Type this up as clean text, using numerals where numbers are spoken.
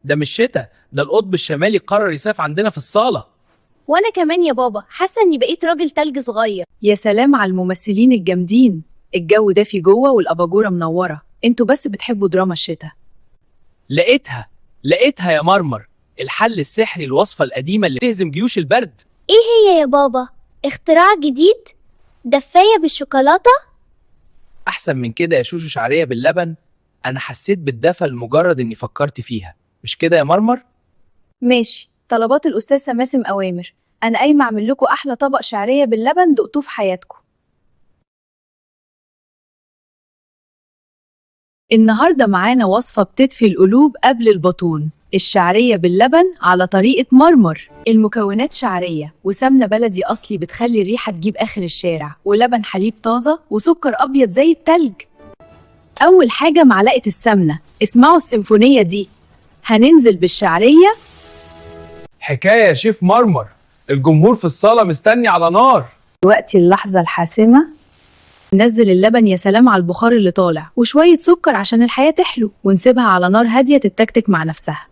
ده مش شتاء، ده القطب الشمالي قرر يسافر عندنا في الصالة. وانا كمان يا بابا حاسه اني بقيت راجل تلج صغير. يا سلام على الممثلين الجامدين. الجو دافي جوه والأباجورة منورة، انتوا بس بتحبوا دراما الشتاء. لقيتها يا مرمر، الحل السحري، الوصفة القديمة اللي تهزم جيوش البرد. ايه هي يا بابا؟ اختراع جديد؟ دفاية بالشوكولاتة؟ أحسن من كده يا شوشو، شعرية باللبن. أنا حسيت بالدفى لمجرد إني فكرت فيها، مش كده يا مرمر؟ ماشي، طلبات الأستاذ سماسم أوامر. أنا قايمة أعمل لكم أحلى طبق شعرية باللبن دقتوه في حياتكم. النهاردة معانا وصفة بتدفي القلوب قبل البطون، الشعرية باللبن على طريقة مرمر. المكونات: شعرية وسمنة بلدي أصلي بتخلي الريحة تجيب آخر الشارع، ولبن حليب طازة، وسكر أبيض زي التلج. أول حاجة معلقة السمنة، اسمعوا السيمفونية دي. هننزل بالشعرية. حكاية يا شيف مرمر، الجمهور في الصالة مستني على نار. دلوقتي اللحظة الحاسمة. نزل اللبن، يا سلام على البخار اللي طالع، وشوية سكر عشان الحياة تحلو، ونسيبها على نار هادية تتكتك مع نفسها.